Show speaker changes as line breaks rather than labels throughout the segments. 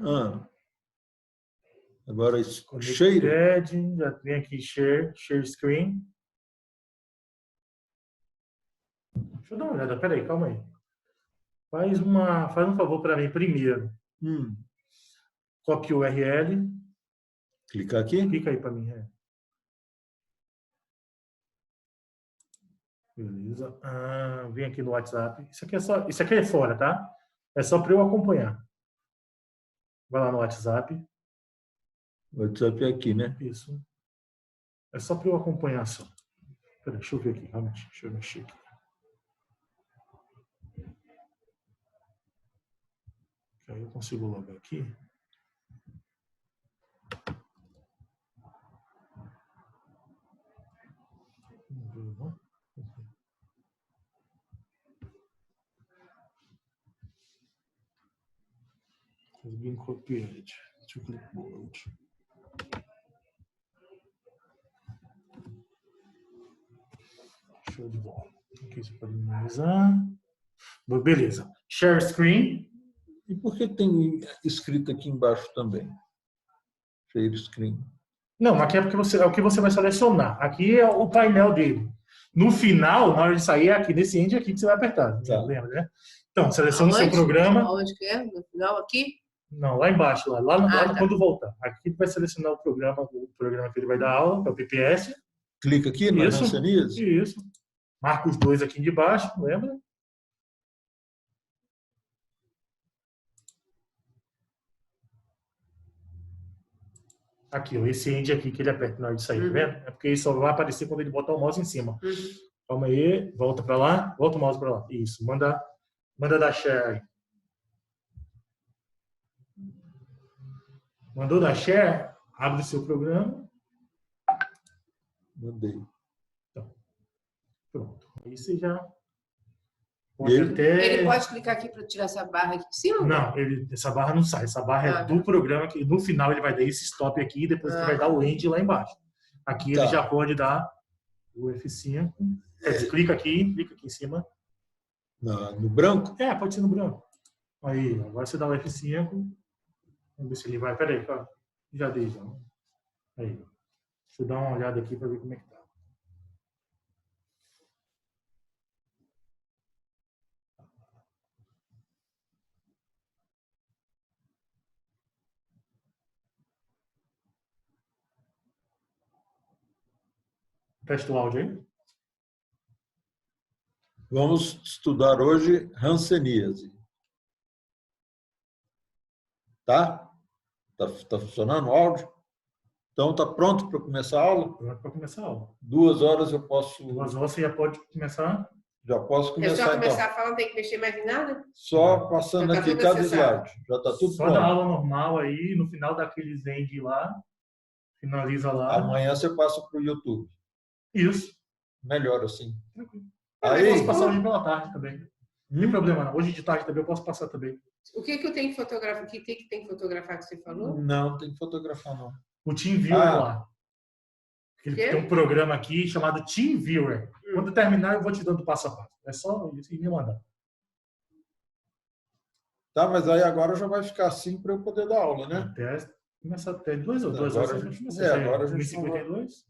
Ah. Agora, share.
Já vem aqui, share screen. Deixa eu dar uma olhada, peraí, calma aí. Faz um favor para mim primeiro. Copia o URL.
Clicar aqui?
Clica aí para mim. Beleza. Vem aqui no WhatsApp. Isso aqui é fora, tá? É só para eu acompanhar. Vai lá no WhatsApp.
O WhatsApp é aqui, né?
Isso. É só para eu acompanhar só. Peraí, deixa eu ver aqui, realmente. Deixa eu mexer aqui. Aí eu consigo logar aqui. Has been copied to clipboard. Show de bola. Aqui você pode minimizar. Beleza. Share screen.
E por que tem escrito aqui embaixo também? Share screen.
Não, aqui é porque é o que você vai selecionar. Aqui é o painel dele. No final, na hora de sair, é aqui, nesse end aqui que você vai apertar.
Tá.
Lembra, né? Então, seleciona o seu programa.
Onde que é? No final aqui?
Não, lá embaixo, lá
tá.
quando voltar. Aqui vai selecionar o programa que ele vai dar aula, que é o PPS.
Clica aqui na Hanseníase?
Isso. Marca os dois aqui de baixo, lembra? Aqui, ó, esse end aqui que ele aperta na hora de sair, tá vendo? É porque ele só vai aparecer quando ele botar o mouse em cima. Calma aí, volta para lá, volta o mouse para lá. Isso, manda dar share aí. Mandou dar share, abre o seu programa.
Mandei.
Então, pronto. Aí você já
pode
Ele pode clicar aqui para tirar essa barra aqui de cima?
Não, essa barra não sai. Essa barra é do programa que no final ele vai dar esse stop aqui e depois ele vai dar o end lá embaixo. Aqui ele já pode dar o F5. Clica aqui em cima.
No branco?
Pode ser no branco. Aí, agora você dá o F5. Vamos ver se ele vai. Peraí, já dei já. Aí. Deixa eu dar uma olhada aqui para ver como é que tá. Testa o áudio aí.
Vamos estudar hoje Hanseníase. Tá? Tá funcionando o áudio? Então, tá pronto para começar a aula?
Pronto para começar a aula.
2 horas eu posso...
2 horas você já pode começar?
Já posso começar,
então. É só começar
então.
a falar, não tem que mexer mais em nada?
Só passando aqui cada slide. Já está tudo
só
pronto.
Só da aula normal aí, no final daqueles end lá, finaliza lá.
Amanhã você passa para o YouTube.
Isso.
Melhor assim.
Aí, eu posso passar hoje pela tarde também. Não tem problema não. Hoje de tarde também eu posso passar também.
O que eu tenho que fotografar? O que tem que fotografar que você falou?
Não, tem que fotografar não.
O TeamViewer lá. Ele tem um programa aqui chamado TeamViewer. Quando terminar, eu vou te dando passo a passo. É só isso e me mandar.
Tá, mas aí agora já vai ficar assim para eu poder dar aula, né?
Começa até 2 horas.
Agora a gente
52.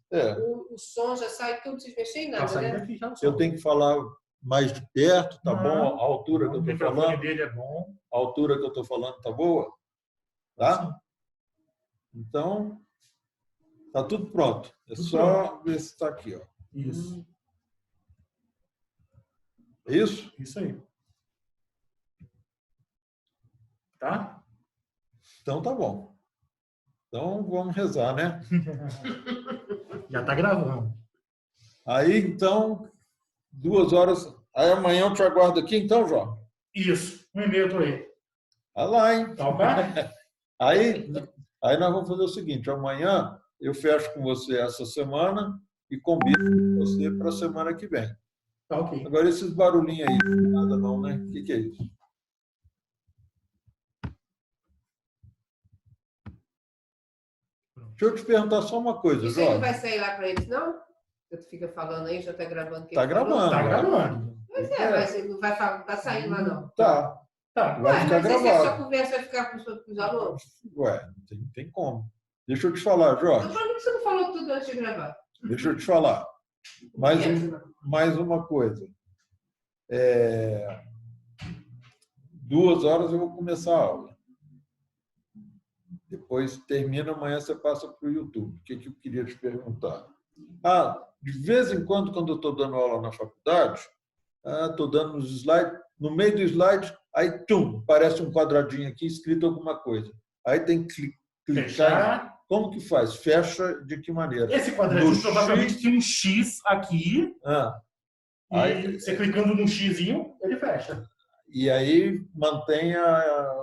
O som já sai tudo sem mexer em nada, né?
Daqui já
eu tenho que falar mais de perto, tá bom? A altura que eu estou falando. O
microfone dele é bom.
A altura que eu estou falando tá boa? Tá? Então, tá tudo pronto. É só ver se está aqui, ó.
Isso.
É isso?
Isso aí. Tá?
Então tá bom. Então vamos rezar, né?
Já tá gravando.
Aí, então, 2 horas. Aí amanhã eu te aguardo aqui, então, João?
Isso. 1h30 eu tô aí.
Vai lá, hein?
Tá, cara?
Aí nós vamos fazer o seguinte. Amanhã eu fecho com você essa semana e combino com você para a semana que vem.
Tá, ok.
Agora, esses barulhinhos aí, nada não, né? O que é isso? Deixa eu te perguntar só uma coisa,
Isso
Jorge.
aí não vai sair lá para eles, não? Você fica falando aí, já está gravando.
Está gravando.
Tá gravando.
Pois mas não vai saindo lá, não.
Tá.
Tá.
Vai ficar
mas se a
gravado.
sua conversa vai ficar com os alunos?
Ué, não tem como. Deixa eu te falar, Jorge.
Então, por que você não falou tudo antes de gravar?
Deixa eu te falar. Mais uma coisa. 2 horas eu vou começar a aula. Depois termina, amanhã você passa para o YouTube. O que eu queria te perguntar? De vez em quando eu estou dando aula na faculdade, estou dando os slides, no meio do slide, aí, aparece um quadradinho aqui escrito alguma coisa. Aí tem que clicar.
Fechar.
Como que faz? Fecha de que maneira?
Esse quadradinho provavelmente tem um X aqui.
Aí,
Você clicando no Xzinho, ele fecha.
E aí mantém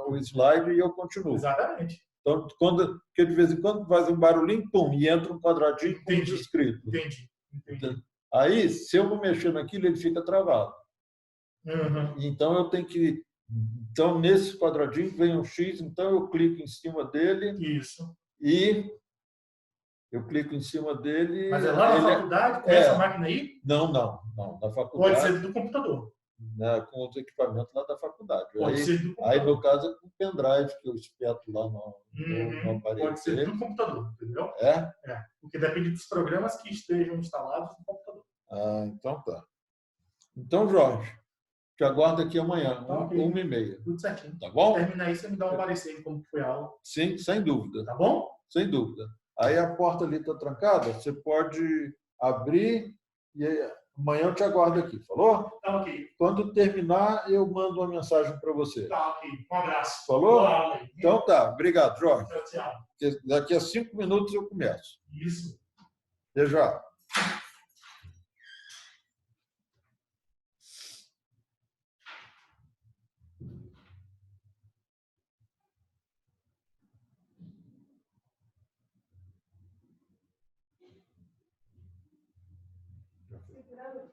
o slide e eu continuo.
Exatamente.
Então, porque de vez em quando faz um barulhinho, e entra um quadradinho com escrito.
Entendi.
Aí, se eu vou mexer naquilo, ele fica travado.
Uhum.
Então, eu tenho que... Então, nesse quadradinho vem um X, então eu clico em cima dele.
Isso.
E eu clico em cima dele...
Mas é lá na faculdade, com essa máquina aí?
Não. Na faculdade.
Pode ser do computador.
Com os equipamentos lá da faculdade.
Pode ser do computador.
Aí, no caso, é com o pendrive que eu espeto lá no aparelho.
Pode ser do computador, entendeu?
É?
Porque depende dos programas que estejam instalados no computador.
Então tá. Então, Jorge, te aguardo aqui amanhã, 1h30.
Tudo certinho.
Tá bom?
Terminar aí, você me dá um parecer de como foi a aula.
Sim, sem dúvida.
Tá bom?
Sem dúvida. Aí a porta ali está trancada, você pode abrir e amanhã eu te aguardo aqui, falou?
Tá ok.
Quando terminar, eu mando uma mensagem para você.
Tá ok. Um abraço.
Falou?
Boa aula aí.
Então tá. Obrigado, Jorge.
Tchau.
Daqui a 5 minutos eu começo.
Isso.
Até já.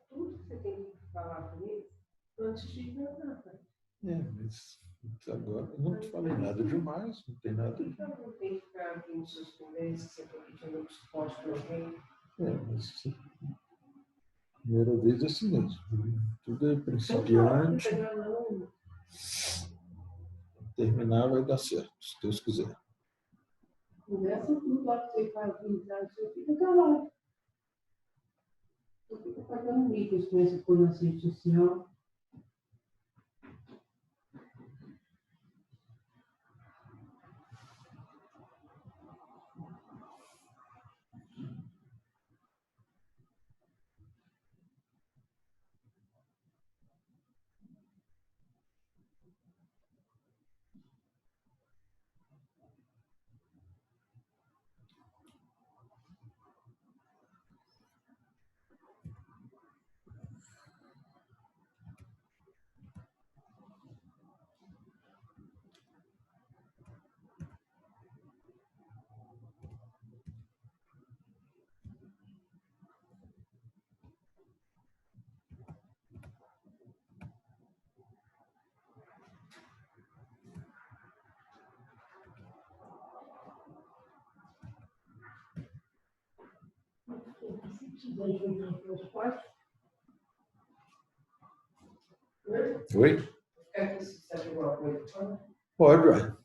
Tudo que você tem que falar com eles antes de gravar.
Mas agora eu não te falei nada demais, não tem nada demais.
Então não tem que ficar aqui nos seus conversas, você está pedindo suporte para alguém.
Mas primeira vez é assim mesmo. Tudo é principiante. Terminar vai dar certo, se Deus quiser.
Conversa tudo lá que você faz, você fica calado. Você fica pagando micos com esse coisa rede social.
Oi?
Quer que você sabe alguma coisa?
Pode, ué.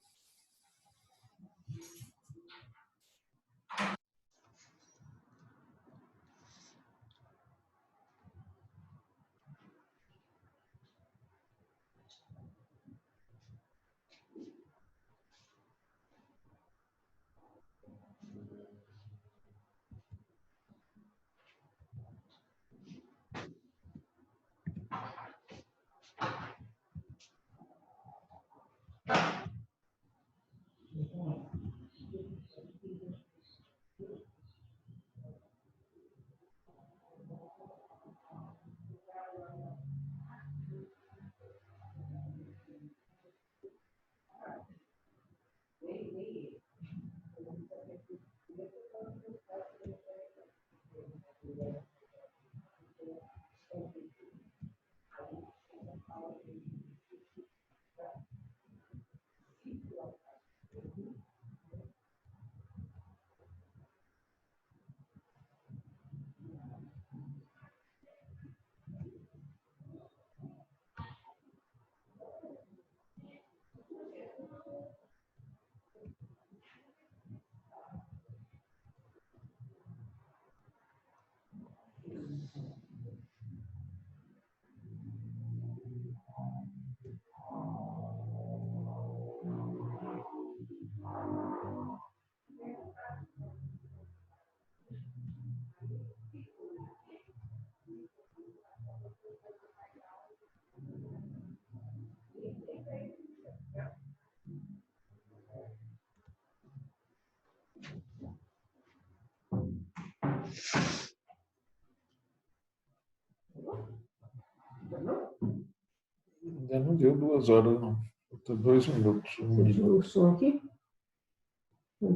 não deu 2 horas, não. Falta 2 minutos.
Você tirou o som aqui?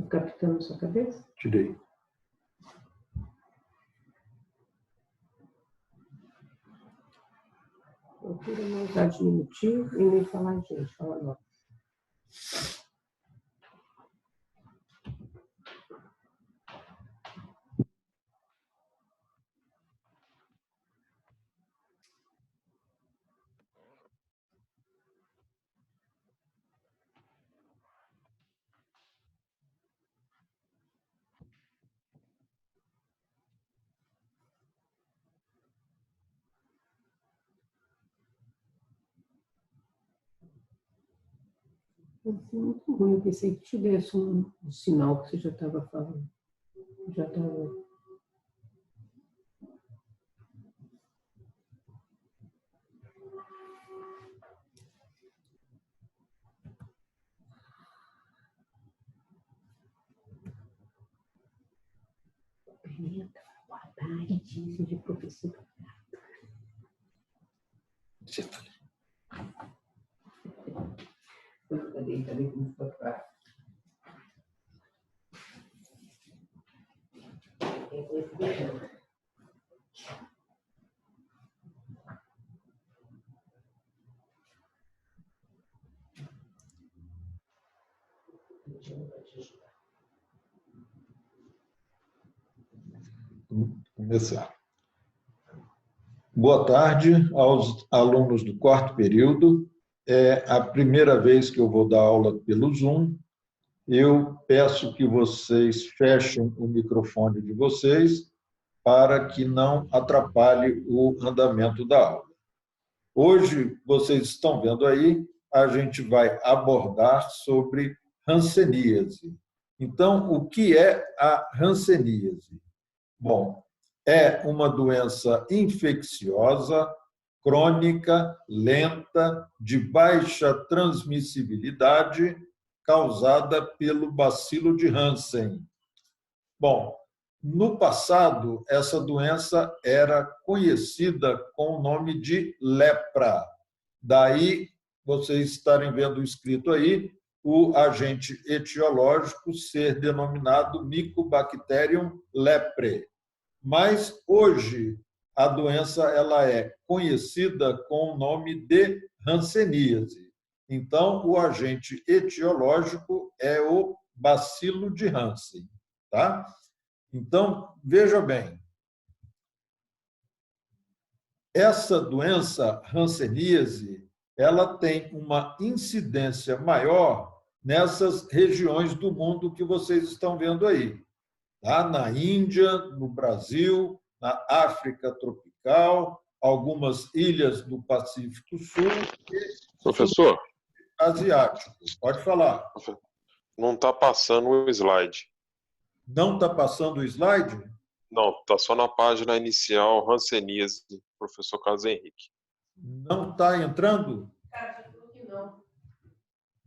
Captando sua cabeça?
Tirei.
Procura não usar diminutivo e nem falar gente, fala nós. Foi muito ruim, eu pensei que te desse um sinal que você já estava falando. Já estava. Boa tarde, seja professor. Cadê com o sofá?
Começar. Boa tarde aos alunos do 4º período. É a primeira vez que eu vou dar aula pelo Zoom. Eu peço que vocês fechem o microfone de vocês para que não atrapalhe o andamento da aula. Hoje, vocês estão vendo aí, a gente vai abordar sobre hanseníase. Então, o que é a hanseníase? Bom, é uma doença infecciosa, crônica, lenta, de baixa transmissibilidade, causada pelo bacilo de Hansen. Bom, no passado, essa doença era conhecida com o nome de lepra. Daí, vocês estarem vendo escrito aí, o agente etiológico ser denominado Mycobacterium leprae. Mas, hoje, a doença ela é conhecida com o nome de hanseníase. Então, o agente etiológico é o bacilo de Hansen. Tá? Então, veja bem, essa doença hanseníase, ela tem uma incidência maior nessas regiões do mundo que vocês estão vendo aí. Tá? Na Índia, no Brasil, na África tropical, algumas ilhas do Pacífico Sul e
Professor,
asiático. Pode falar.
não está passando o slide.
Não está passando o slide?
Não, está só na página inicial, hanseníase, professor Carlos Henrique.
Não está entrando?
Cara, você falou que não.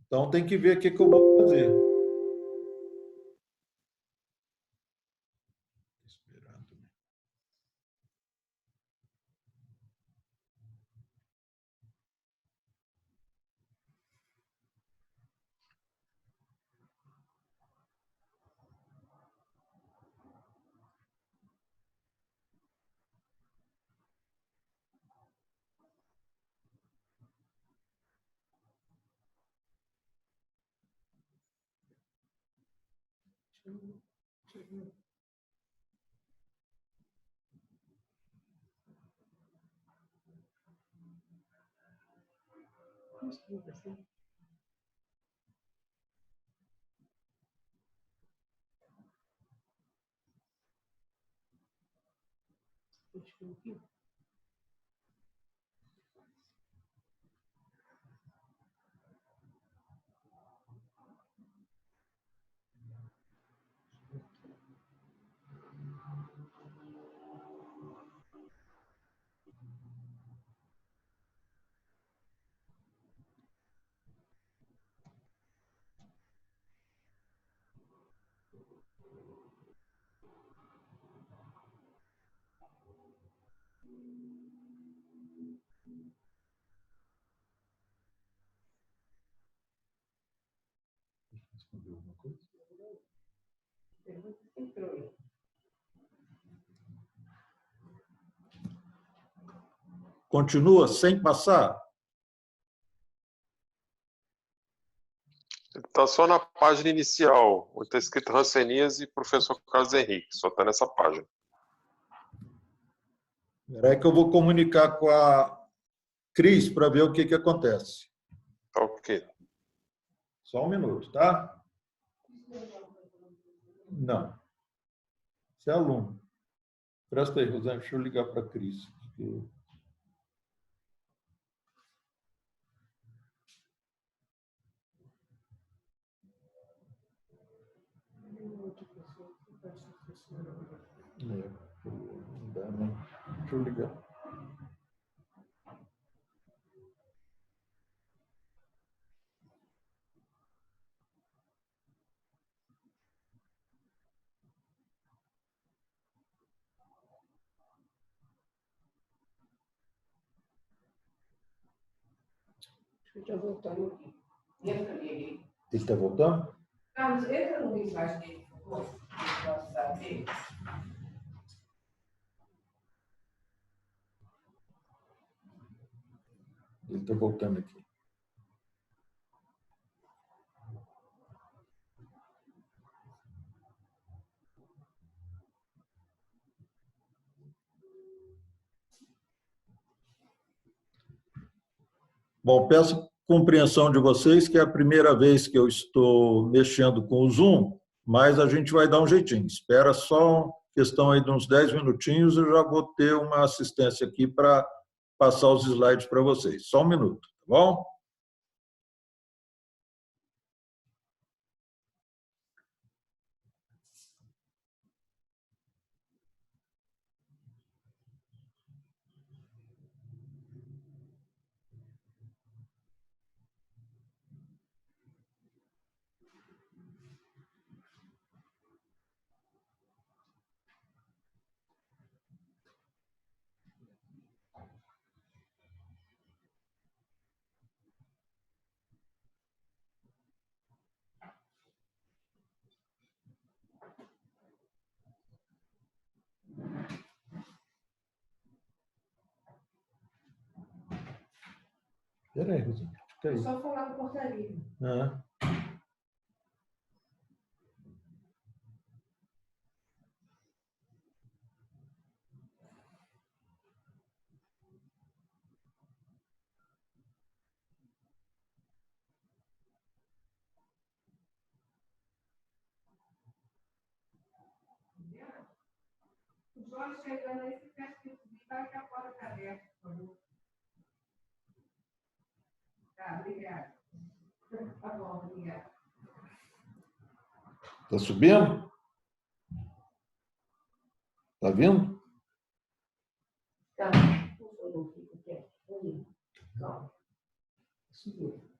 Então tem que ver o que eu vou fazer. Esperando. Continua sem passar?
Está só na página inicial, onde está escrito Hanseníase e professor Carlos Henrique, só está nessa página.
Espera aí que eu vou comunicar com a Cris para ver o que acontece.
Tá ok.
Só um minuto, tá? Não. Você é aluno. Presta aí, Rosane, deixa eu ligar para a Cris. Não dá, não. Deixa eu ligar.
Deixa eu já voltar aqui. Entra ali.
Ele está voltando?
Carlos, entra no slide dele, por favor.
Ele está voltando aqui. Bom, peço compreensão de vocês que é a primeira vez que eu estou mexendo com o Zoom, mas a gente vai dar um jeitinho. Espera só uma questão aí de uns 10 minutinhos, eu já vou ter uma assistência aqui para passar os slides para vocês. Só um minuto, tá bom? Espera aí, Rosane. Fica aí.
Só falar com a portaria.
Ah.
Os olhos chegando aí, se peça que vai que a porta está aberta, por favor. Tá, obrigada. Tá bom, obrigada.
Está subindo? Está vindo?
Tá. Por favor, fica quieto. Calma. Subiu.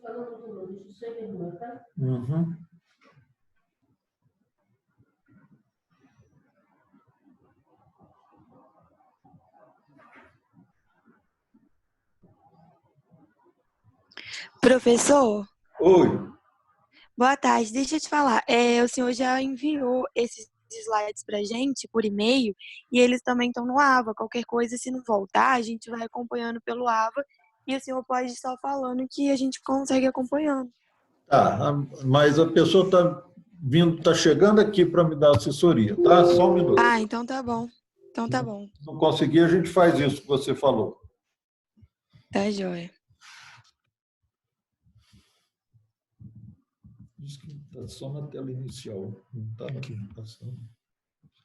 Falando do nome, deixa eu só irmã, tá?
Uhum.
Professor,
Oi.
boa tarde. Deixa eu te falar, o senhor já enviou esses slides para a gente por e-mail e eles também estão no AVA. Qualquer coisa, se não voltar, a gente vai acompanhando pelo AVA e o senhor pode estar falando que a gente consegue acompanhando.
Tá, mas a pessoa está chegando aqui para me dar assessoria, tá? Só um minuto.
Ah, então tá bom. Então tá bom.
Se não conseguir, a gente faz isso que você falou.
Tá joia.
Diz que está só na tela inicial. Não está na
Aqui.
apresentação.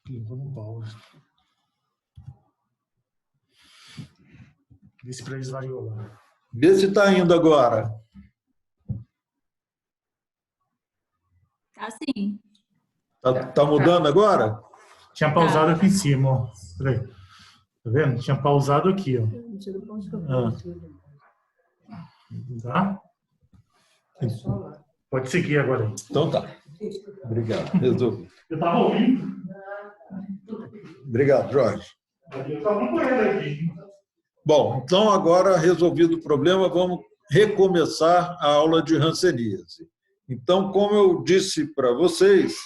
Clicou no pause. Vê se para eles variou lá.
Vê se está indo agora.
Assim.
Tá mudando agora?
Tinha pausado aqui em cima, ó. Peraí. Tá vendo? Tinha pausado aqui, ó.
Você não pode ficar
Ah.
Tá?
É só lá.
Pode seguir agora aí.
Então tá. Obrigado. Resolvi.
Eu estava ouvindo.
Obrigado, Jorge.
Eu estava acompanhando aqui.
Bom, então agora resolvido o problema, vamos recomeçar a aula de hanseníase. Então, como eu disse para vocês,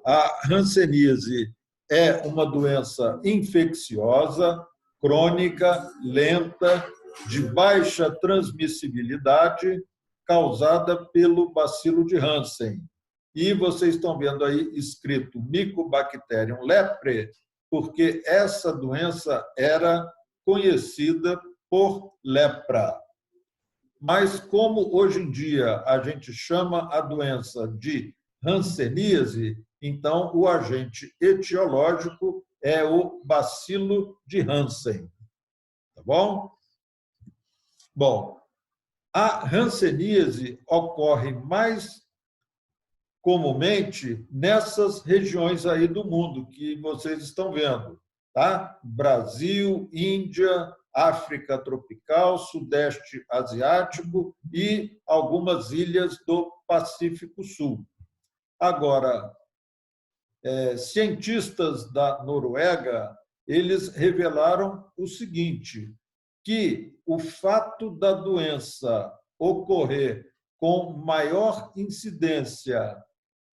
a hanseníase é uma doença infecciosa, crônica, lenta, de baixa transmissibilidade, causada pelo bacilo de Hansen. E vocês estão vendo aí escrito Mycobacterium leprae, porque essa doença era conhecida por lepra. Mas como hoje em dia a gente chama a doença de hanseníase, então o agente etiológico é o bacilo de Hansen. Tá bom? Bom, a hanseníase ocorre mais comumente nessas regiões aí do mundo que vocês estão vendo, tá? Brasil, Índia, África tropical, Sudeste Asiático e algumas ilhas do Pacífico Sul. Agora, cientistas da Noruega, eles revelaram o seguinte, que o fato da doença ocorrer com maior incidência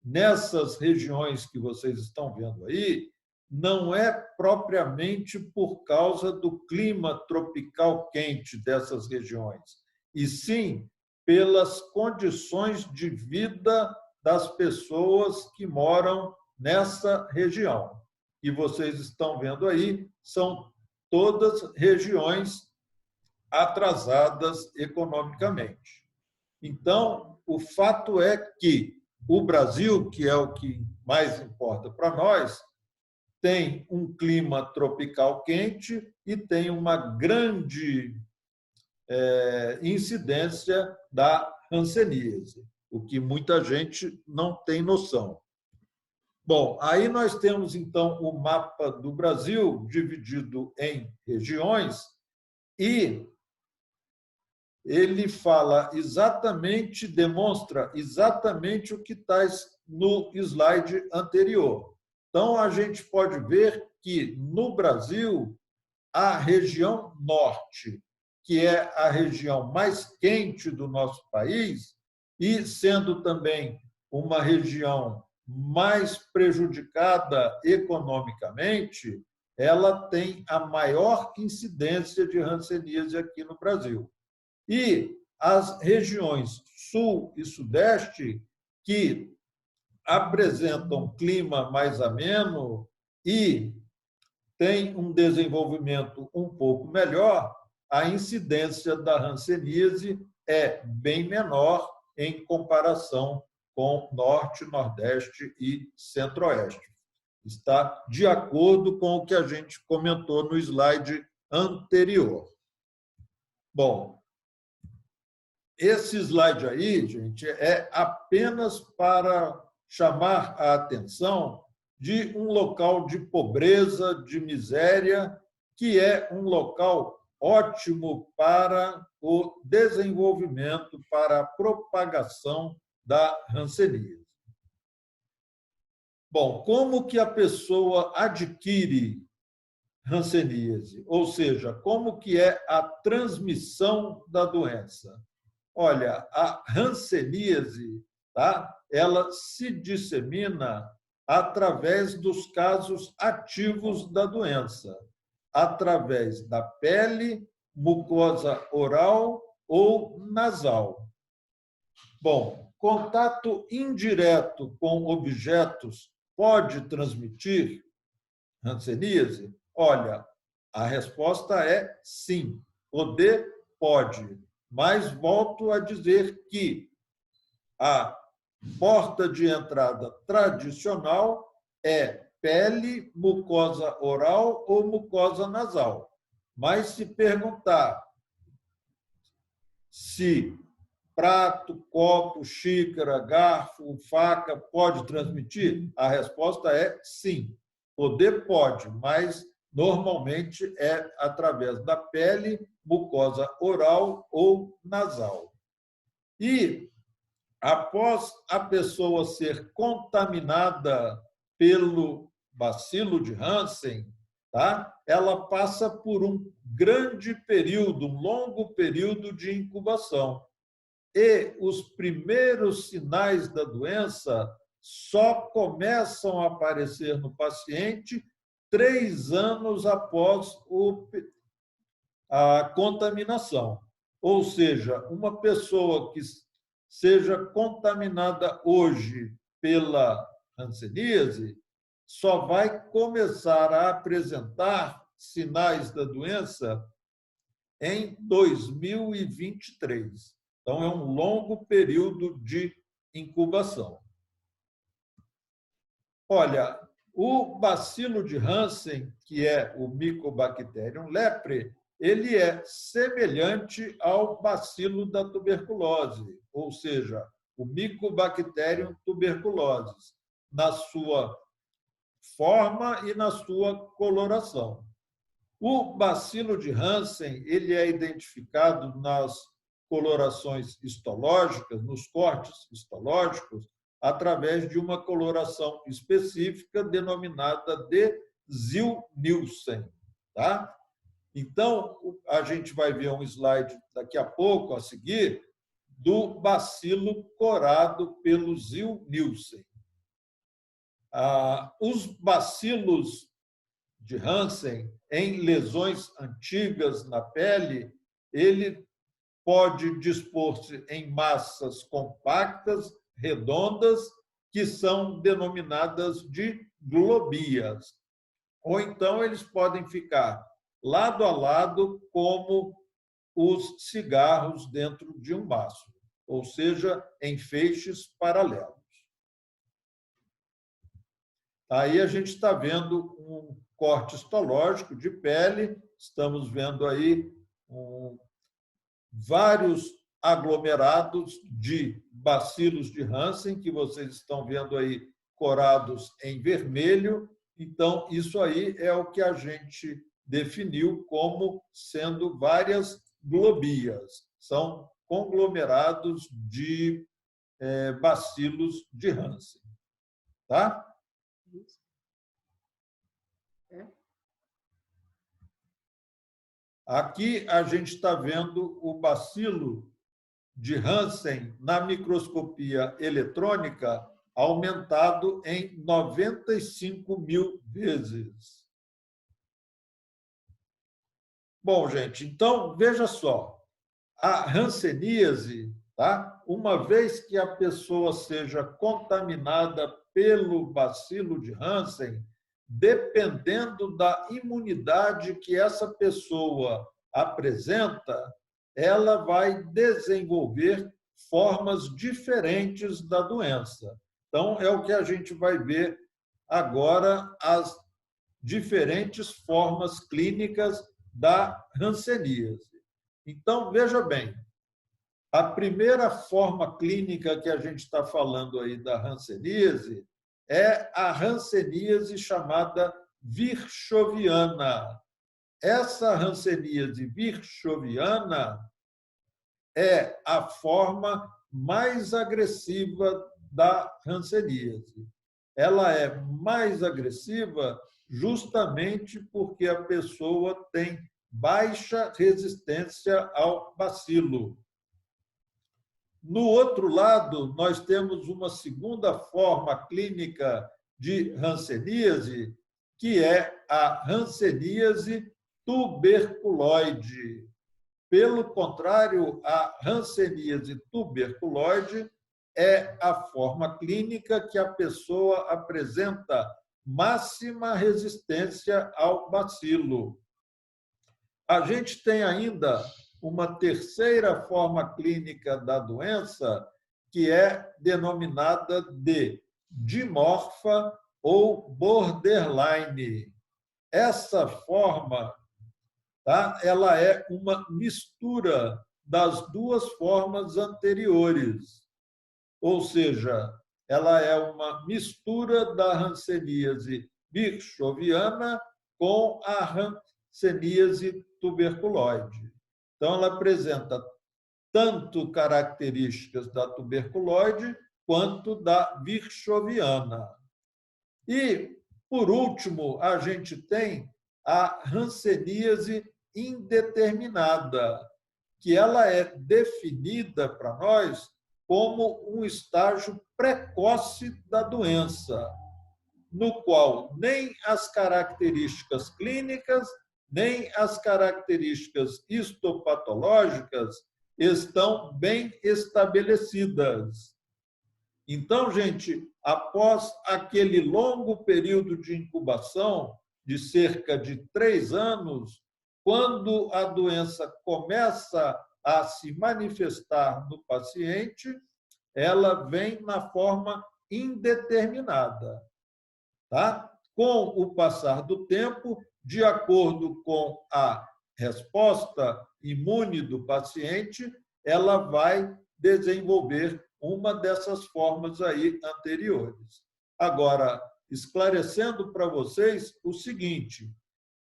nessas regiões que vocês estão vendo aí, não é propriamente por causa do clima tropical quente dessas regiões, e sim pelas condições de vida das pessoas que moram nessa região. E vocês estão vendo aí, são todas regiões atrasadas economicamente. Então, o fato é que o Brasil, que é o que mais importa para nós, tem um clima tropical quente e tem uma grande incidência da hanseníase, o que muita gente não tem noção. Bom, aí nós temos, então, o mapa do Brasil dividido em regiões e ele fala exatamente, demonstra exatamente o que está no slide anterior. Então, a gente pode ver que, no Brasil, a região norte, que é a região mais quente do nosso país, e sendo também uma região mais prejudicada economicamente, ela tem a maior incidência de hanseníase aqui no Brasil. E as regiões sul e sudeste, que apresentam clima mais ameno e têm um desenvolvimento um pouco melhor, a incidência da hanseníase é bem menor em comparação com norte, nordeste e centro-oeste. Está de acordo com o que a gente comentou no slide anterior. Bom, esse slide aí, gente, é apenas para chamar a atenção de um local de pobreza, de miséria, que é um local ótimo para o desenvolvimento, para a propagação da hanseníase. Bom, como que a pessoa adquire hanseníase? Ou seja, como que é a transmissão da doença? Olha, a hanseníase, tá? Ela se dissemina através dos casos ativos da doença, através da pele, mucosa oral ou nasal. Bom, contato indireto com objetos pode transmitir hanseníase? Olha, a resposta é sim, poder pode, mas volto a dizer que a porta de entrada tradicional é pele, mucosa oral ou mucosa nasal. Mas se perguntar se prato, copo, xícara, garfo, faca pode transmitir, a resposta é sim. Poder pode, mas normalmente é através da pele mucosa oral ou nasal. E, após a pessoa ser contaminada pelo bacilo de Hansen, tá? Ela passa por um grande período, um longo período de incubação. E os primeiros sinais da doença só começam a aparecer no paciente 3 anos após a contaminação. Ou seja, uma pessoa que seja contaminada hoje pela hanseníase só vai começar a apresentar sinais da doença em 2023. Então, é um longo período de incubação. Olha, o bacilo de Hansen, que é o Mycobacterium leprae, ele é semelhante ao bacilo da tuberculose, ou seja, o Mycobacterium tuberculosis, na sua forma e na sua coloração. O bacilo de Hansen, ele é identificado nas colorações histológicas, nos cortes histológicos, através de uma coloração específica denominada de Ziel-Nielsen, tá? Então, a gente vai ver um slide daqui a pouco, a seguir, do bacilo corado pelo Ziel-Nielsen. Os bacilos de Hansen, em lesões antigas na pele, ele pode dispor-se em massas compactas, redondas, que são denominadas de globias. Ou então eles podem ficar lado a lado, como os cigarros dentro de um maço, ou seja, em feixes paralelos. Aí a gente está vendo um corte histológico de pele, estamos vendo aí vários aglomerados de bacilos de Hansen, que vocês estão vendo aí corados em vermelho. Então, isso aí é o que a gente definiu como sendo várias globias. São conglomerados de bacilos de Hansen. Tá? Aqui a gente está vendo o bacilo de Hansen na microscopia eletrônica aumentado em 95.000 vezes. Bom, gente, então, veja só. A hanseníase, tá? Uma vez que a pessoa seja contaminada pelo bacilo de Hansen, dependendo da imunidade que essa pessoa apresenta, ela vai desenvolver formas diferentes da doença. Então, é o que a gente vai ver agora, as diferentes formas clínicas da hanseníase. Então, veja bem, a primeira forma clínica que a gente está falando aí da hanseníase é a hanseníase chamada virchoviana. Essa hanseníase virchoviana é a forma mais agressiva da hanseníase. Ela é mais agressiva justamente porque a pessoa tem baixa resistência ao bacilo. No outro lado, nós temos uma segunda forma clínica de hanseníase, que é a hanseníase tuberculoide. Pelo contrário, a hanseníase tuberculoide é a forma clínica que a pessoa apresenta máxima resistência ao bacilo. A gente tem ainda uma terceira forma clínica da doença, que é denominada de dimorfa ou borderline. Essa forma, tá? Ela é uma mistura das duas formas anteriores. Ou seja, ela é uma mistura da hanseníase virchoviana com a hanseníase tuberculoide. Então, ela apresenta tanto características da tuberculose quanto da virchoviana. E, por último, a gente tem a hanseníase indeterminada, que ela é definida para nós como um estágio precoce da doença, no qual nem as características clínicas, nem as características histopatológicas estão bem estabelecidas. Então, gente, após aquele longo período de incubação, de cerca de 3 anos, quando a doença começa a se manifestar no paciente, ela vem na forma indeterminada. Tá? Com o passar do tempo, de acordo com a resposta imune do paciente, ela vai desenvolver uma dessas formas aí anteriores. Agora, esclarecendo para vocês o seguinte,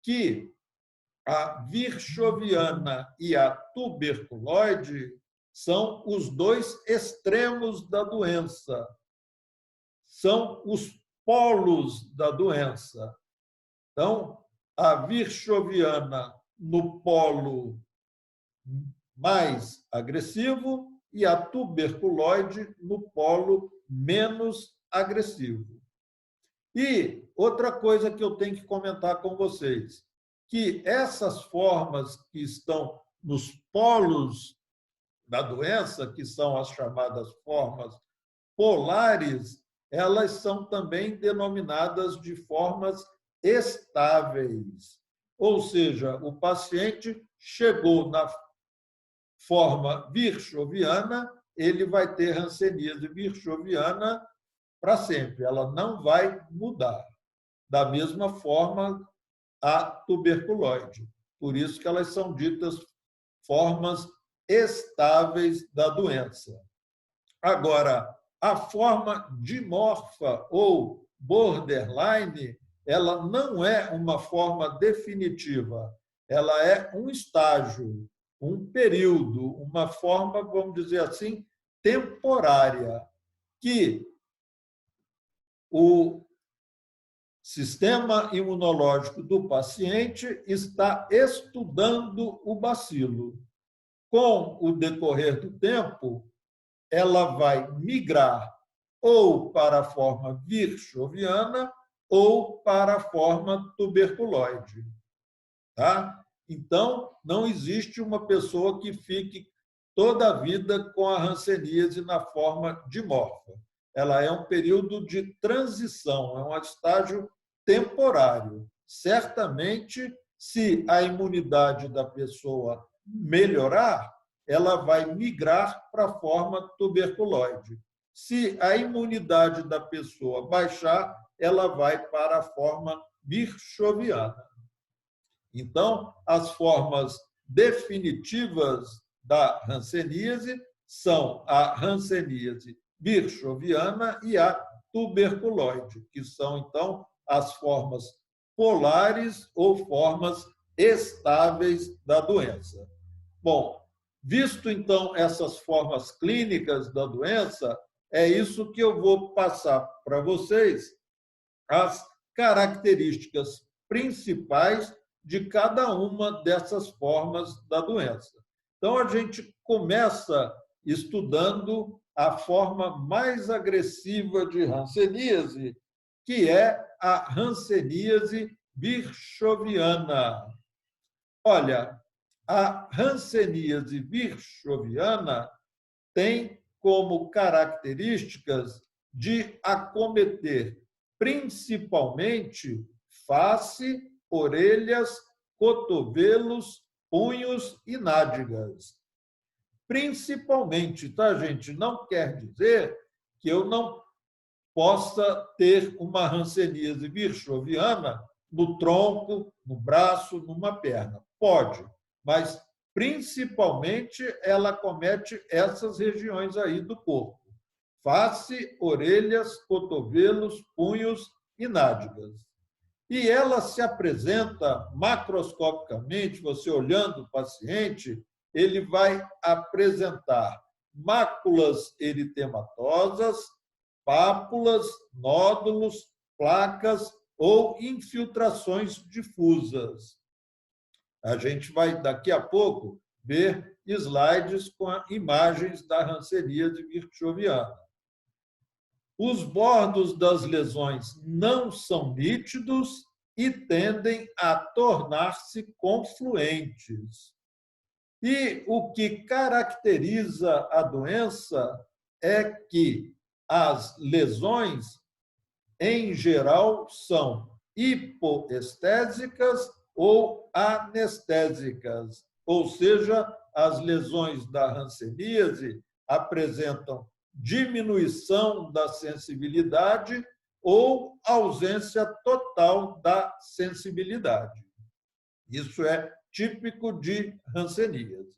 que a virchoviana e a tuberculose são os dois extremos da doença, são os polos da doença. Então, a virchoviana no polo mais agressivo e a tuberculose no polo menos agressivo. E outra coisa que eu tenho que comentar com vocês, que essas formas que estão nos polos da doença, que são as chamadas formas polares, elas são também denominadas de formas estáveis. Ou seja, o paciente chegou na forma virchoviana, ele vai ter hanseníase virchoviana para sempre, ela não vai mudar. Da mesma forma, a tuberculose. Por isso que elas são ditas formas estáveis da doença. Agora, a forma dimorfa ou borderline, ela não é uma forma definitiva, ela é um estágio, um período, uma forma, vamos dizer assim, temporária, que o sistema imunológico do paciente está estudando o bacilo. Com o decorrer do tempo, ela vai migrar ou para a forma virchoviana ou para a forma tuberculose. Tá? Então, não existe uma pessoa que fique toda a vida com a hanseníase na forma dimorfa. Ela é um período de transição, é um estágio temporário. Certamente, se a imunidade da pessoa melhorar, ela vai migrar para a forma tuberculose. Se a imunidade da pessoa baixar, ela vai para a forma virchoviana. Então, as formas definitivas da hanseníase são a hanseníase virchoviana e a tuberculose, que são, então, as formas polares ou formas estáveis da doença. Bom, visto, então, essas formas clínicas da doença, é isso que eu vou passar para vocês, as características principais de cada uma dessas formas da doença. Então, a gente começa estudando a forma mais agressiva de hanseníase, que é a hanseníase virchoviana. Olha, a hanseníase virchoviana tem como características de acometer principalmente face, orelhas, cotovelos, punhos e nádegas. Principalmente, tá, gente? Não quer dizer que eu não possa ter uma hanseníase virchoviana no tronco, no braço, numa perna. Pode, mas principalmente ela acomete essas regiões aí do corpo. Face, orelhas, cotovelos, punhos e nádegas. E ela se apresenta macroscopicamente, você olhando o paciente, ele vai apresentar máculas eritematosas, pápulas, nódulos, placas ou infiltrações difusas. A gente vai, daqui a pouco, ver slides com imagens da hanseníase virchoviana. Os bordos das lesões não são nítidos e tendem a tornar-se confluentes. E o que caracteriza a doença é que as lesões, em geral, são hipoestésicas ou anestésicas, ou seja, as lesões da hanseníase apresentam diminuição da sensibilidade ou ausência total da sensibilidade. Isso é típico de hanseníase.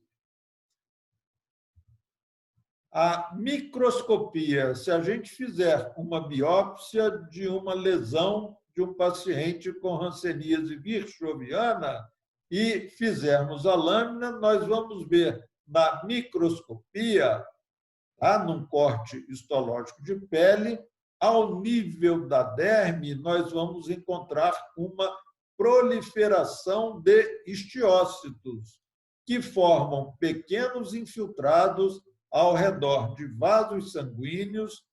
A microscopia, se a gente fizer uma biópsia de uma lesão de um paciente com hanseníase virchoviana e fizermos a lâmina, nós vamos ver na microscopia, num corte histológico de pele, ao nível da derme, nós vamos encontrar uma proliferação de histiócitos, que formam pequenos infiltrados ao redor de vasos sanguíneos,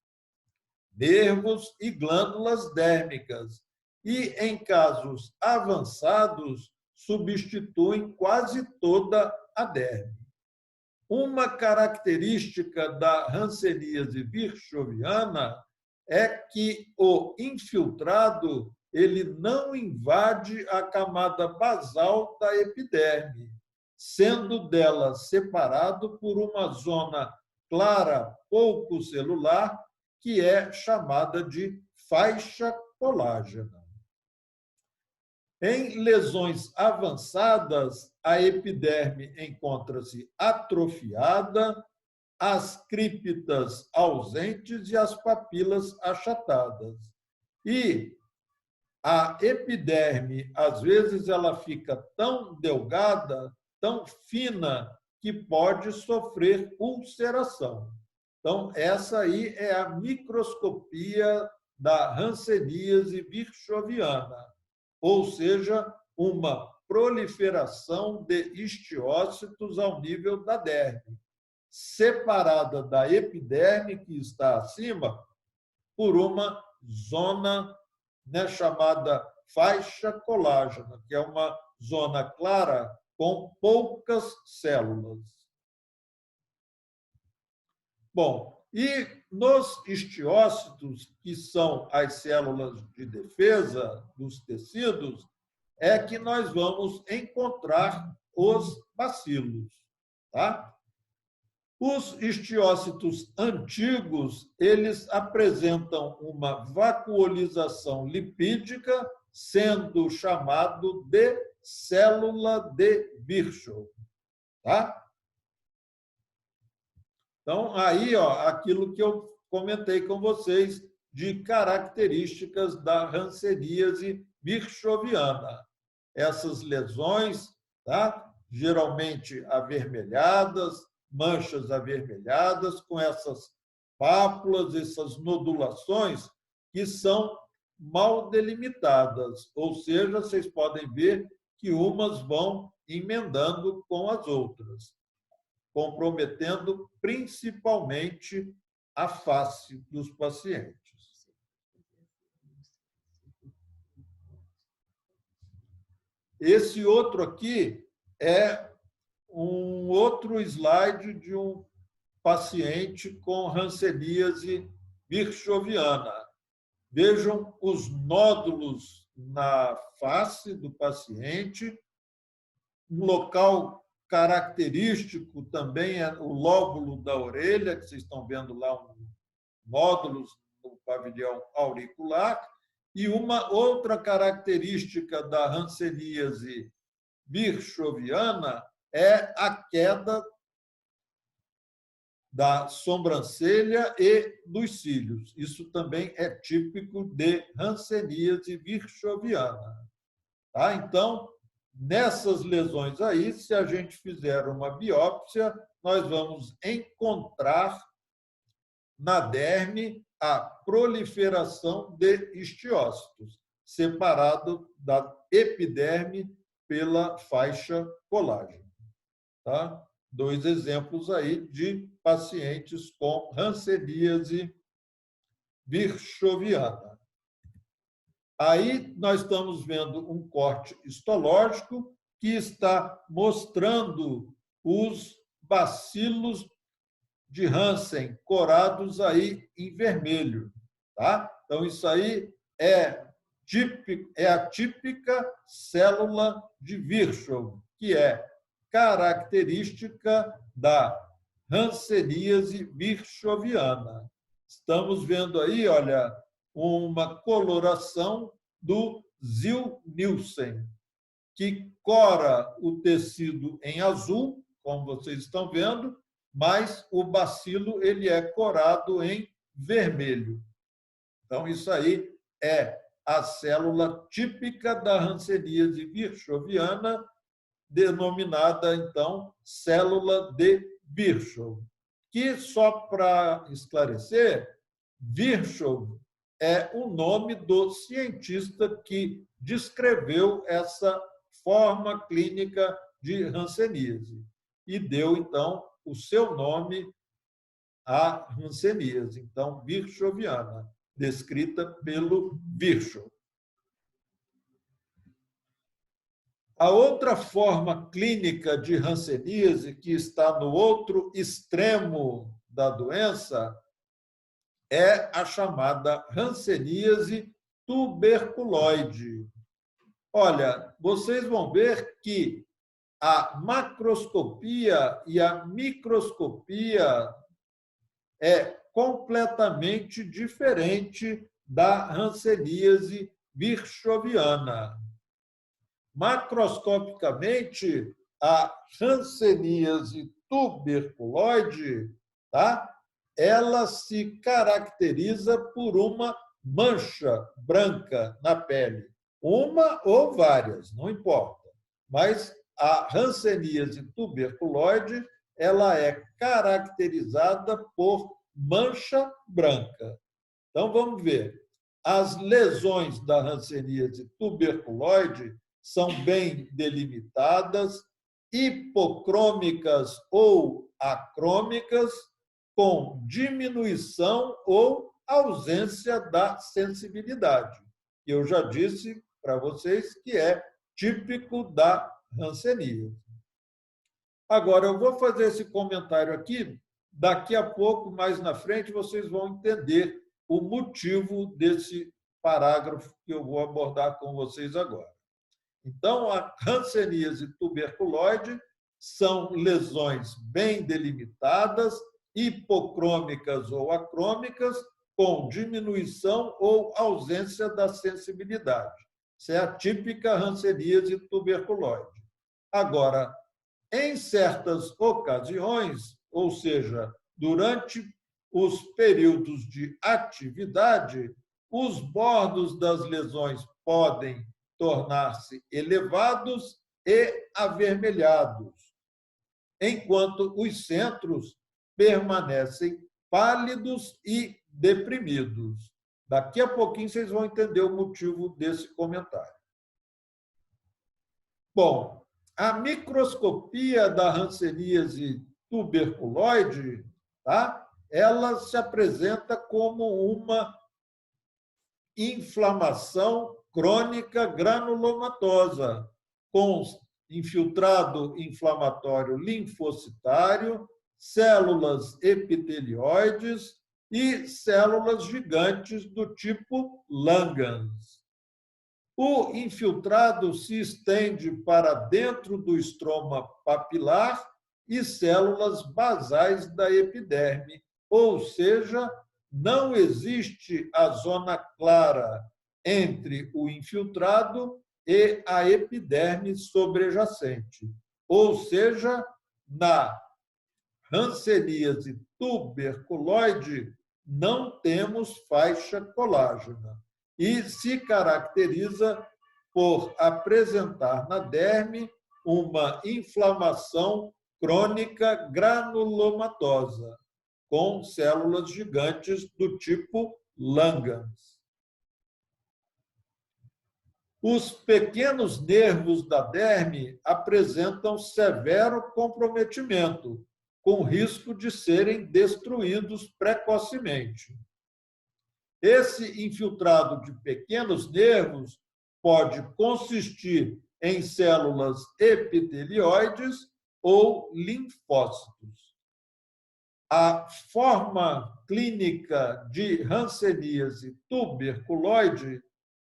nervos e glândulas dérmicas. E, em casos avançados, substituem quase toda a derme. Uma característica da hanseníase virchoviana é que o infiltrado ele não invade a camada basal da epiderme, sendo dela separado por uma zona clara pouco celular, que é chamada de faixa colágena. Em lesões avançadas, a epiderme encontra-se atrofiada, as críptas ausentes e as papilas achatadas. E a epiderme, às vezes, ela fica tão delgada, tão fina, que pode sofrer ulceração. Então, essa aí é a microscopia da hanseníase virchoviana, ou seja, uma proliferação de histiócitos ao nível da derme, separada da epiderme, que está acima, por uma zona chamada faixa colágena, que é uma zona clara com poucas células. Bom, e nos histiócitos, que são as células de defesa dos tecidos, é que nós vamos encontrar os bacilos. Tá? Os histiócitos antigos, eles apresentam uma vacuolização lipídica, sendo chamado de célula de Virchow. Tá? Então, aí, aquilo que eu comentei com vocês de características da hanseníase virchoviana. Essas lesões, tá? Geralmente avermelhadas, manchas avermelhadas, com essas pápulas, essas nodulações, que são mal delimitadas, ou seja, vocês podem ver que umas vão emendando com as outras, comprometendo principalmente a face dos pacientes. Esse outro aqui é um outro slide de um paciente com hanseníase virchoviana. Vejam os nódulos na face do paciente. Um local característico também é o lóbulo da orelha, que vocês estão vendo lá, nódulos no pavilhão auricular. E uma outra característica da hanseníase virchoviana é a queda da sobrancelha e dos cílios. Isso também é típico de hanseníase virchoviana. Tá? Então, nessas lesões aí, se a gente fizer uma biópsia, nós vamos encontrar na derme a proliferação de histiócitos, separado da epiderme pela faixa colágena. Tá? 2 exemplos aí de pacientes com hanseníase virchoviana. Aí nós estamos vendo um corte histológico que está mostrando os bacilos de Hansen corados aí em vermelho. Tá? Então, isso aí é a típica célula de Virchow, que é característica da hanseníase virchoviana. Estamos vendo aí, olha, uma coloração do Ziel-Nielsen, que cora o tecido em azul, como vocês estão vendo, mas o bacilo ele é corado em vermelho. Então, isso aí é a célula típica da hanseníase virchoviana, denominada, então, célula de Virchow. Que, só para esclarecer, Virchow é o nome do cientista que descreveu essa forma clínica de hanseníase e deu, então, o seu nome à hanseníase, então, virchoviana, descrita pelo Virchow. A outra forma clínica de hanseníase, que está no outro extremo da doença, é a chamada hanseníase tuberculoide. Olha, vocês vão ver que a macroscopia e a microscopia é completamente diferente da hanseníase virchoviana. Macroscopicamente, a hanseníase tuberculoide, tá? Ela se caracteriza por uma mancha branca na pele. Uma ou várias, não importa. Mas a hanseníase tuberculoide ela é caracterizada por mancha branca. Então, vamos ver. As lesões da hanseníase tuberculoide são bem delimitadas, hipocrômicas ou acrômicas, com diminuição ou ausência da sensibilidade. Eu já disse para vocês que é típico da hanseníase. Agora, eu vou fazer esse comentário aqui, daqui a pouco, mais na frente, vocês vão entender o motivo desse parágrafo que eu vou abordar com vocês agora. Então, a hanseníase tuberculoide são lesões bem delimitadas, hipocrômicas ou acrômicas, com diminuição ou ausência da sensibilidade. Isso é a típica hanseníase tuberculoide. Agora, em certas ocasiões, ou seja, durante os períodos de atividade, os bordos das lesões podem tornar-se elevados e avermelhados, enquanto os centros permanecem pálidos e deprimidos. Daqui a pouquinho vocês vão entender o motivo desse comentário. Bom, a microscopia da hanseníase tuberculoide, tá? Ela se apresenta como uma inflamação crônica granulomatosa, com infiltrado inflamatório linfocitário, células epitelioides e células gigantes do tipo Langhans. O infiltrado se estende para dentro do estroma papilar e células basais da epiderme, ou seja, não existe a zona clara entre o infiltrado e a epiderme sobrejacente. Ou seja, na hanseníase tuberculoide não temos faixa colágena e se caracteriza por apresentar na derme uma inflamação crônica granulomatosa, com células gigantes do tipo Langhans. Os pequenos nervos da derme apresentam severo comprometimento, com risco de serem destruídos precocemente. Esse infiltrado de pequenos nervos pode consistir em células epitelioides ou linfócitos. A forma clínica de hanseníase tuberculoide,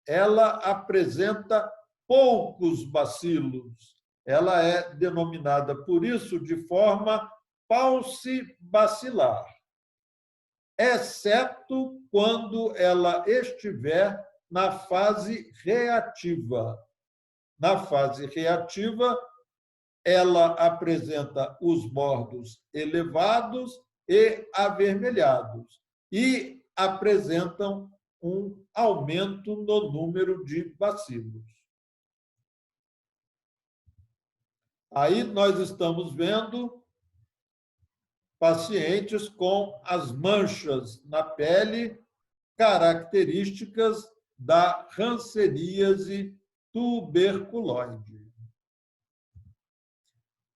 ela apresenta poucos bacilos. Ela é denominada, por isso, de forma paucibacilar, exceto quando ela estiver na fase reativa. Na fase reativa, ela apresenta os bordos elevados e avermelhados e apresentam um aumento no número de bacilos. Aí nós estamos vendo pacientes com as manchas na pele características da hanseníase tuberculoide.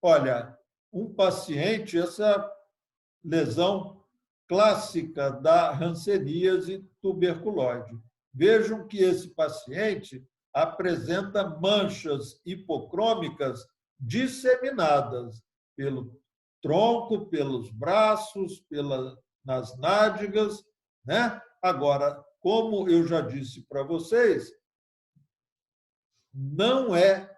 Olha, um paciente, essa lesão clássica da hanseníase tuberculoide. Vejam que esse paciente apresenta manchas hipocrômicas disseminadas pelo tronco, pelos braços, nas nádegas, né? Agora, como eu já disse para vocês, não é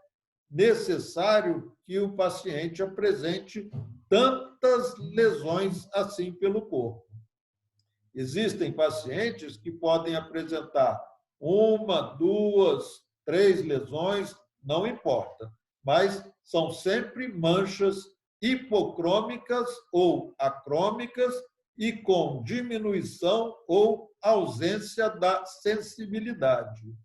necessário que o paciente apresente tantas lesões assim pelo corpo. Existem pacientes que podem apresentar 1, 2, 3 lesões, não importa, mas são sempre manchas hipocrômicas ou acrômicas e com diminuição ou ausência da sensibilidade.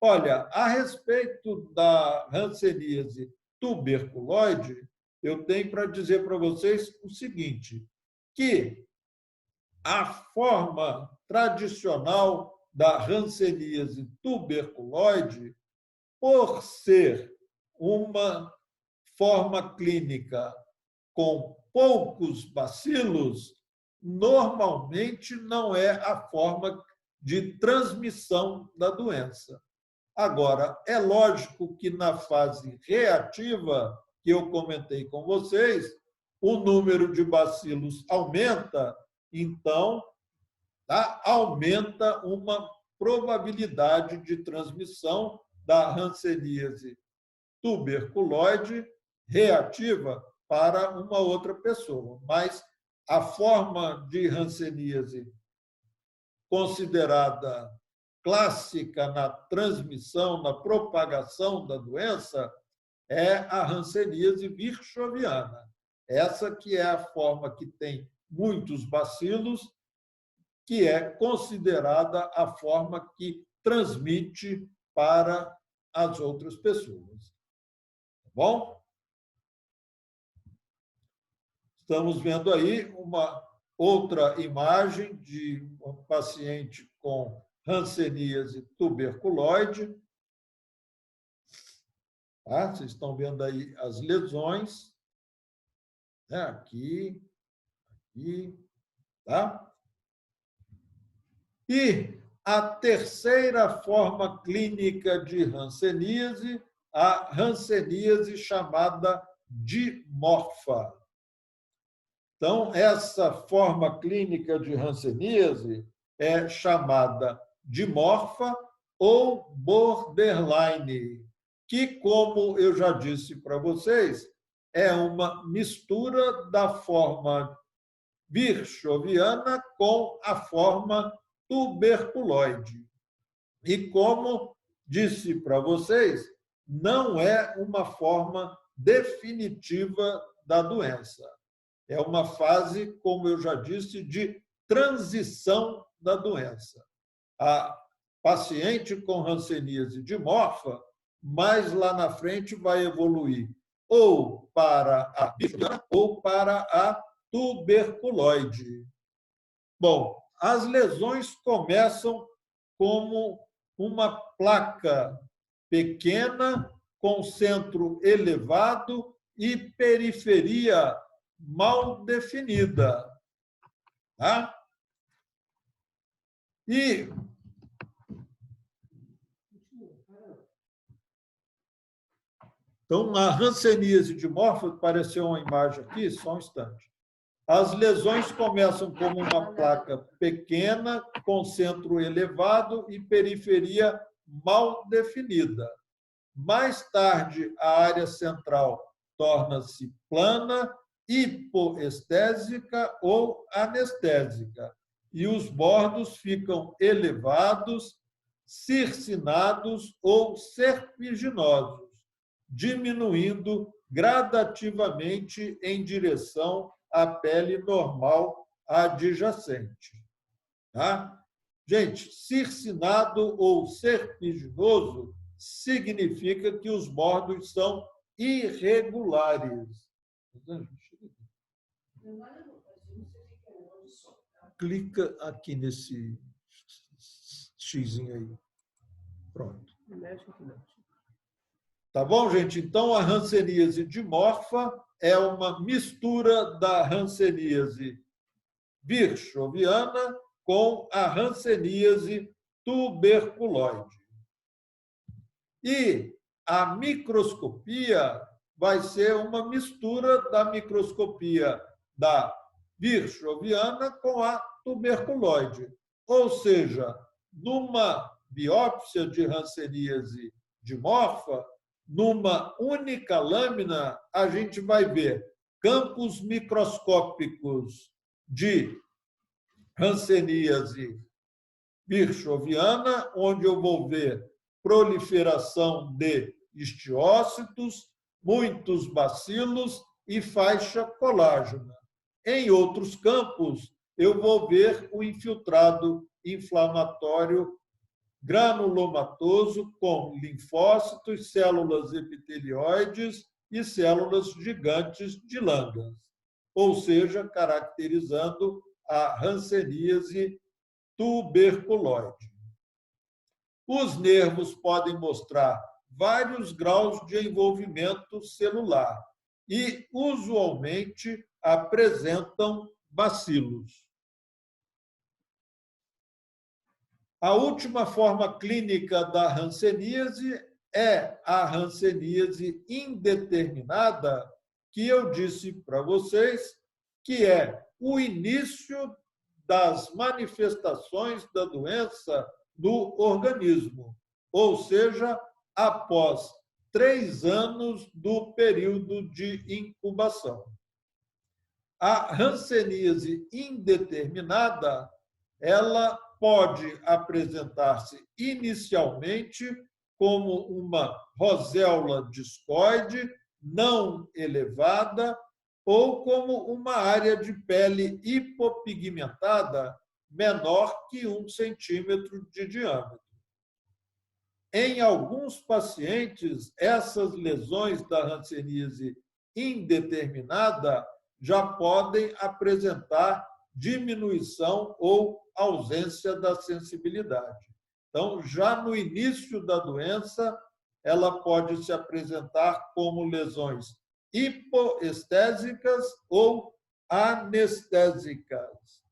Olha, a respeito da hanseníase tuberculoide, eu tenho para dizer para vocês o seguinte, que a forma tradicional da hanseníase tuberculoide, por ser uma forma clínica com poucos bacilos, normalmente não é a forma de transmissão da doença. Agora, é lógico que na fase reativa, que eu comentei com vocês, o número de bacilos aumenta, então, aumenta uma probabilidade de transmissão da hanseníase tuberculoide reativa para uma outra pessoa. Mas a forma de hanseníase considerada clássica na transmissão, na propagação da doença, é a hanseníase virchoviana. Essa que é a forma que tem muitos bacilos, que é considerada a forma que transmite para as outras pessoas. Tá bom? Estamos vendo aí uma outra imagem de um paciente com hanseníase tuberculoide. Tá? Vocês estão vendo aí as lesões. Né? Aqui, tá? E a terceira forma clínica de hanseníase, a hanseníase chamada dimorfa. Então, essa forma clínica de hanseníase é chamada dimorfa ou borderline, que, como eu já disse para vocês, é uma mistura da forma virchoviana com a forma tuberculoide. E, como disse para vocês, não é uma forma definitiva da doença. É uma fase, como eu já disse, de transição da doença. paciente com hanseníase dimorfa, mas lá na frente vai evoluir ou para a bifida ou para a tuberculoide. Bom, as lesões começam como uma placa pequena, com centro elevado e periferia mal definida. Tá? E então, a hanseníase dimorfa, apareceu uma imagem aqui, só um instante. As lesões começam como uma placa pequena, com centro elevado e periferia mal definida. Mais tarde, a área central torna-se plana, hipoestésica ou anestésica, e os bordos ficam elevados, circinados ou serpiginosos, diminuindo gradativamente em direção à pele normal adjacente. Tá? Gente, circinado ou serpiginoso significa que os bordos são irregulares. Clica aqui nesse xizinho aí. Pronto. Tá bom, gente? Então, a hanseníase dimorfa é uma mistura da hanseníase virchoviana com a hanseníase tuberculoide. E a microscopia vai ser uma mistura da microscopia da virchoviana com a tuberculoide. Ou seja, numa biópsia de hanseníase dimorfa, numa única lâmina, a gente vai ver campos microscópicos de hanseníase virchoviana, onde eu vou ver proliferação de histiócitos, muitos bacilos e faixa colágena. Em outros campos, eu vou ver o infiltrado inflamatório granulomatoso com linfócitos, células epitelioides e células gigantes de Langerhans, ou seja, caracterizando a hanseníase tuberculoide. Os nervos podem mostrar vários graus de envolvimento celular e, usualmente, apresentam bacilos. A última forma clínica da hanseníase é a hanseníase indeterminada, que eu disse para vocês que é o início das manifestações da doença no organismo, ou seja, após 3 anos do período de incubação. A hanseníase indeterminada, ela pode apresentar-se inicialmente como uma roséola discoide não elevada ou como uma área de pele hipopigmentada menor que 1 centímetro de diâmetro. Em alguns pacientes, essas lesões da hanseníase indeterminada já podem apresentar diminuição ou ausência da sensibilidade. Então, já no início da doença, ela pode se apresentar como lesões hipoestésicas ou anestésicas.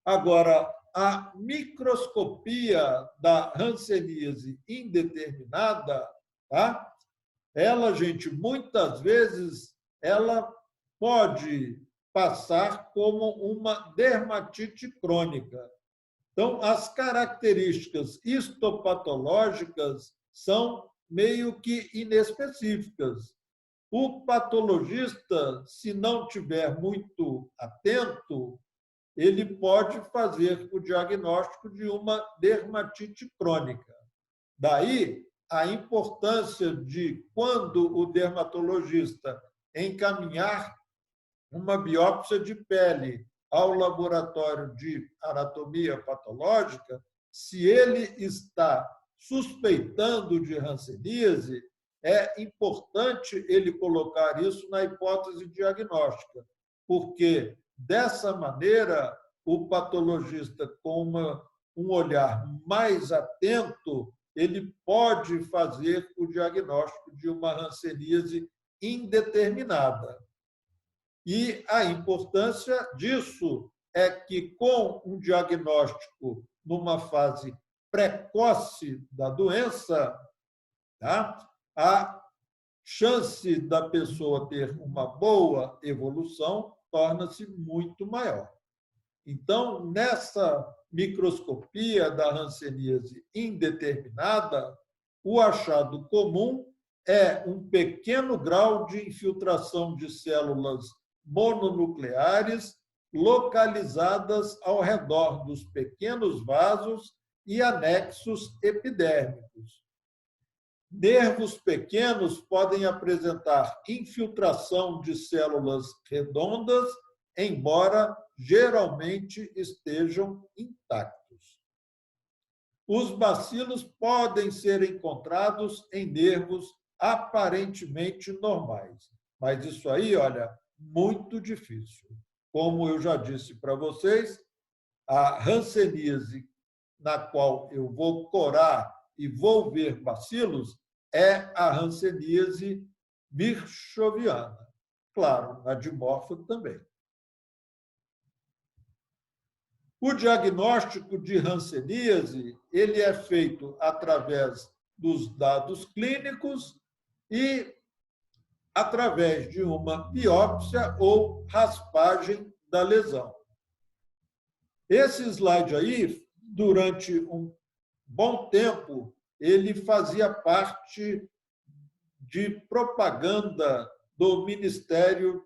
Agora, a microscopia da hanseníase indeterminada, tá? Ela, gente, muitas vezes, ela pode passar como uma dermatite crônica. Então, as características histopatológicas são meio que inespecíficas. O patologista, se não tiver muito atento, ele pode fazer o diagnóstico de uma dermatite crônica. Daí, a importância de, quando o dermatologista encaminhar uma biópsia de pele ao laboratório de anatomia patológica, se ele está suspeitando de hanseníase, é importante ele colocar isso na hipótese diagnóstica, porque, dessa maneira, o patologista, com um olhar mais atento, ele pode fazer o diagnóstico de uma hanseníase indeterminada. E a importância disso é que, com um diagnóstico numa fase precoce da doença, tá? A chance da pessoa ter uma boa evolução torna-se muito maior. Então, nessa microscopia da hanseníase indeterminada, o achado comum é um pequeno grau de infiltração de células mononucleares localizadas ao redor dos pequenos vasos e anexos epidérmicos. Nervos pequenos podem apresentar infiltração de células redondas, embora geralmente estejam intactos. Os bacilos podem ser encontrados em nervos aparentemente normais, mas isso aí, olha, muito difícil. Como eu já disse para vocês, a hanseníase na qual eu vou corar e vou ver bacilos é a hanseníase virchoviana. Claro, a dimorfa também. O diagnóstico de hanseníase ele é feito através dos dados clínicos e através de uma biópsia ou raspagem da lesão. Esse slide aí, durante um bom tempo, ele fazia parte de propaganda do Ministério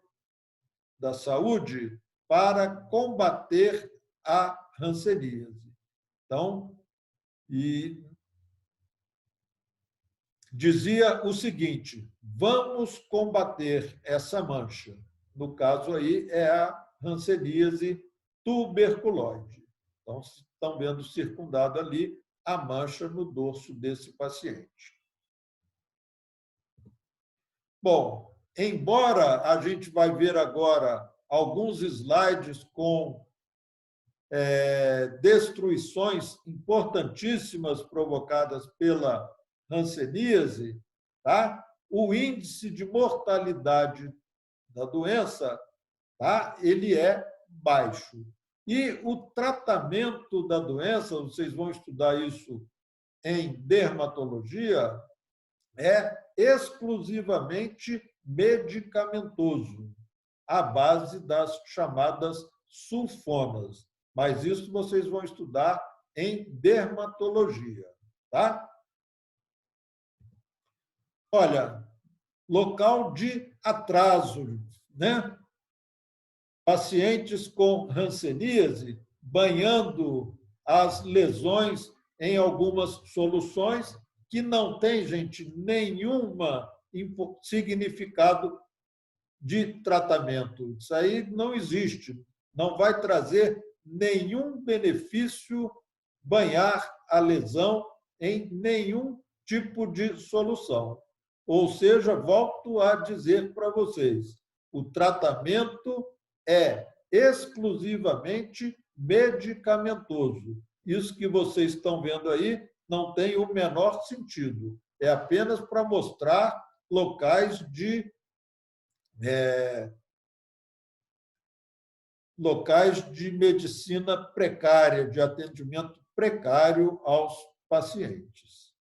da Saúde para combater a hanseníase. Então, e dizia o seguinte: vamos combater essa mancha. No caso aí é a hanseníase tuberculoide. Então, estão vendo circundado ali a mancha no dorso desse paciente. Bom, embora a gente vai ver agora alguns slides com destruições importantíssimas provocadas pela hanseníase, tá? O índice de mortalidade da doença, tá? Ele é baixo. E o tratamento da doença, vocês vão estudar isso em dermatologia, é exclusivamente medicamentoso, à base das chamadas sulfonas. Mas isso vocês vão estudar em dermatologia, tá? Olha, local de atraso, né? Pacientes com hanseníase banhando as lesões em algumas soluções que não tem, gente, nenhuma significado de tratamento. Isso aí não existe. Não vai trazer nenhum benefício banhar a lesão em nenhum tipo de solução. Ou seja, volto a dizer para vocês, o tratamento é exclusivamente medicamentoso. Isso que vocês estão vendo aí não tem o menor sentido. É apenas para mostrar locais de medicina precária, de atendimento precário aos pacientes.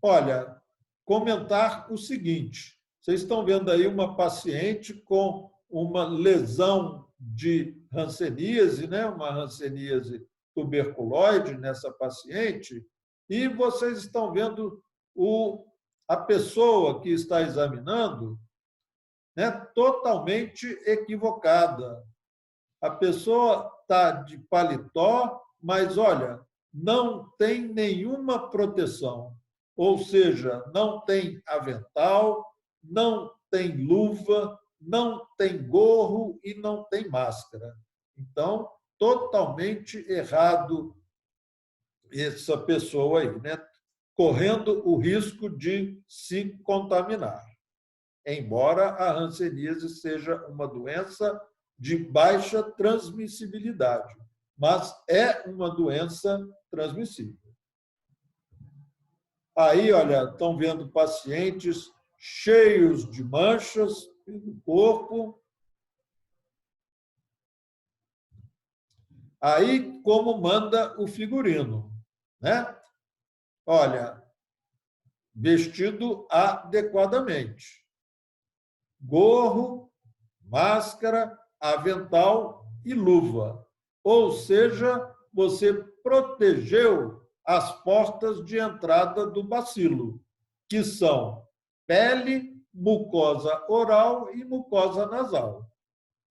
Olha, comentar o seguinte: vocês estão vendo aí uma paciente com uma lesão de hanseníase, né? Uma hanseníase tuberculoide nessa paciente, e vocês estão vendo a pessoa que está examinando, né, totalmente equivocada. A pessoa está de paletó, mas, olha, não tem nenhuma proteção. Ou seja, não tem avental, não tem luva, não tem gorro e não tem máscara. Então, totalmente errado essa pessoa aí, né? Correndo o risco de se contaminar. Embora a hanseníase seja uma doença de baixa transmissibilidade, mas é uma doença transmissível. Aí, olha, estão vendo pacientes cheios de manchas no corpo. Aí, como manda o figurino, né? Olha, vestido adequadamente. Gorro, máscara, avental e luva. Ou seja, você protegeu as portas de entrada do bacilo, que são pele, mucosa oral e mucosa nasal.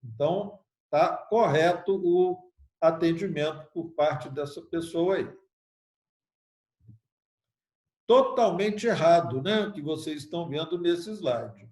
Então, está correto o atendimento por parte dessa pessoa aí. Totalmente errado, né, o que vocês estão vendo nesse slide.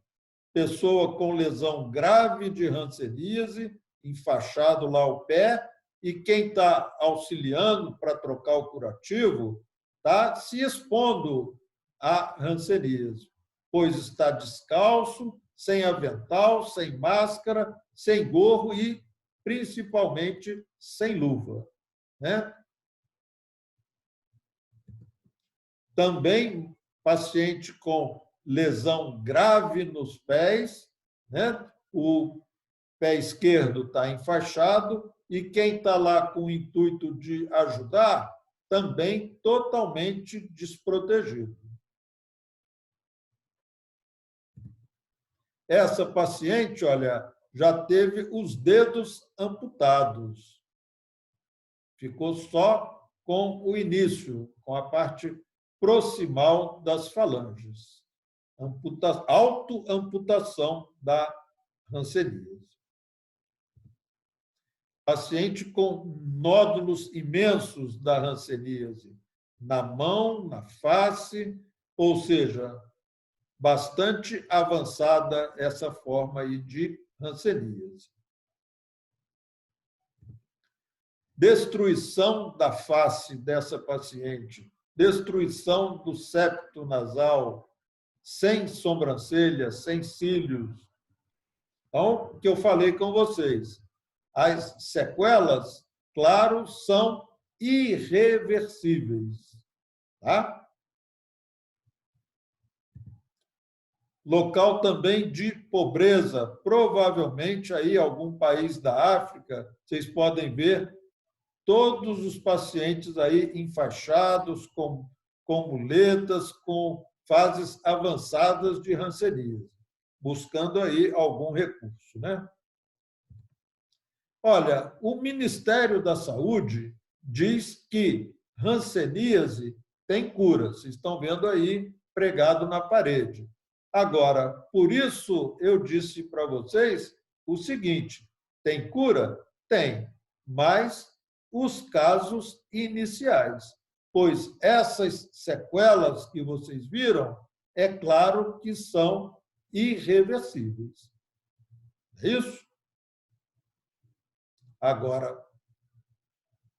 Pessoa com lesão grave de hanseníase, enfaixado lá o pé, e quem está auxiliando para trocar o curativo está se expondo à hanseníase, pois está descalço, sem avental, sem máscara, sem gorro e, principalmente, sem luva, né? Também paciente com lesão grave nos pés, né? O pé esquerdo está enfaixado e quem está lá com o intuito de ajudar também totalmente desprotegido. Essa paciente, olha, já teve os dedos amputados. Ficou só com o início, com a parte proximal das falanges. Autoamputação da hanseníase. Paciente com nódulos imensos da hanseníase na mão, na face, ou seja, bastante avançada essa forma aí de hanseníase. Destruição da face dessa paciente, destruição do septo nasal, sem sobrancelha, sem cílios. Então, o que eu falei com vocês, as sequelas, claro, são irreversíveis, tá? Local também de pobreza, provavelmente aí algum país da África, vocês podem ver todos os pacientes aí enfaixados, com muletas, com fases avançadas de hanseníase, buscando aí algum recurso, né? Olha, o Ministério da Saúde diz que hanseníase tem cura. Vocês estão vendo aí pregado na parede. Agora, por isso eu disse para vocês o seguinte: tem cura? Tem, mas os casos iniciais, pois essas sequelas que vocês viram, é claro que são irreversíveis. É isso? Agora,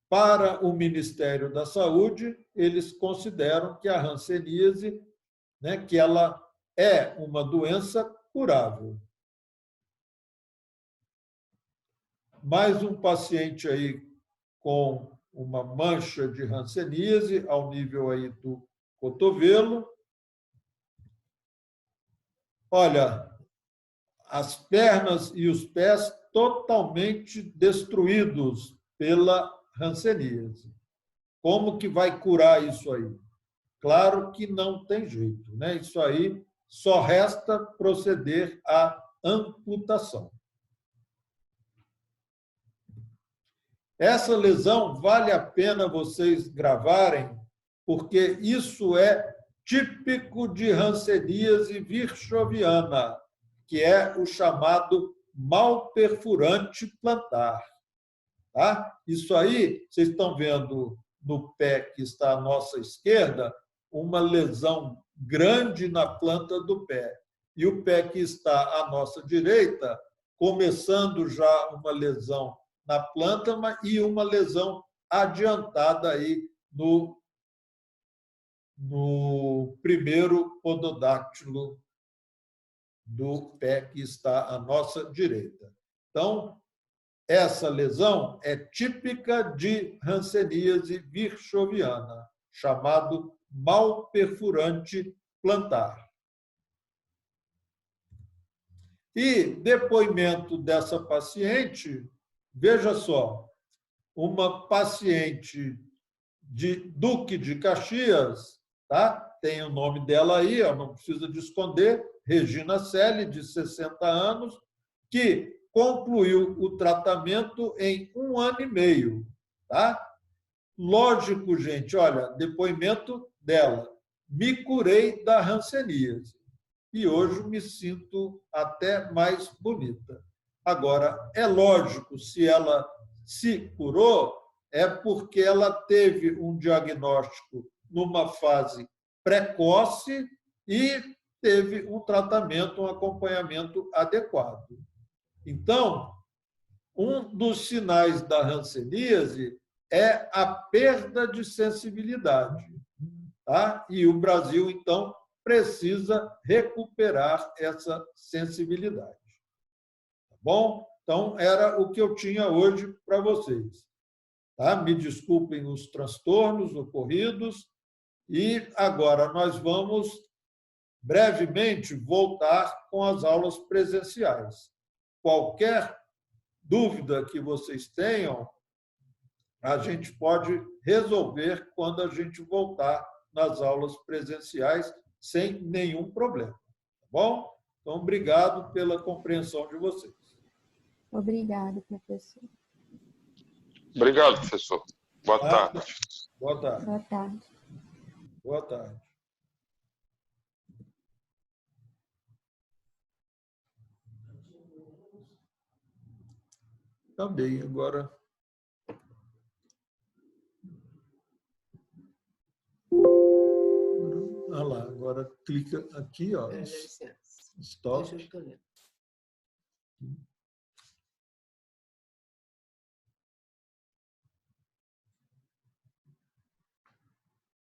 para o Ministério da Saúde, eles consideram que a hanseníase, né, que ela é uma doença curável. Mais um paciente aí com uma mancha de hanseníase ao nível aí do cotovelo. Olha, as pernas e os pés totalmente destruídos pela hanseníase. Como que vai curar isso aí? Claro que não tem jeito, né? Isso aí só resta proceder à amputação. Essa lesão vale a pena vocês gravarem, porque isso é típico de hanseníase virchoviana, que é o chamado mal perfurante plantar. Tá? Isso aí, vocês estão vendo no pé que está à nossa esquerda, uma lesão grande na planta do pé. E o pé que está à nossa direita, começando já uma lesão na planta e uma lesão adiantada aí no primeiro pododáctilo do pé que está à nossa direita. Então, essa lesão é típica de hanseníase virchoviana, chamado mal perfurante plantar. E depoimento dessa paciente, veja só, uma paciente de Duque de Caxias, tá? Tem o nome dela aí, ó, não precisa de esconder, Regina Selle, de 60 anos, que concluiu o tratamento em 1 ano e meio. Tá? Lógico, gente, olha, depoimento dela. Me curei da hanseníase e hoje me sinto até mais bonita. Agora, é lógico, se ela se curou, é porque ela teve um diagnóstico numa fase precoce e teve um tratamento, um acompanhamento adequado. Então, um dos sinais da hanseníase é a perda de sensibilidade. Tá? E o Brasil, então, precisa recuperar essa sensibilidade. Tá bom? Então, era o que eu tinha hoje para vocês. Tá? Me desculpem os transtornos ocorridos e agora nós vamos brevemente voltar com as aulas presenciais. Qualquer dúvida que vocês tenham, a gente pode resolver quando a gente voltar nas aulas presenciais sem nenhum problema. Tá bom? Então, obrigado pela compreensão de vocês.
Obrigada, professor.
Obrigado, professor. Boa tarde.
Boa tarde.
Boa tarde.
Boa tarde. Tá bem, agora... Ah lá, agora clica aqui, ó. Stop.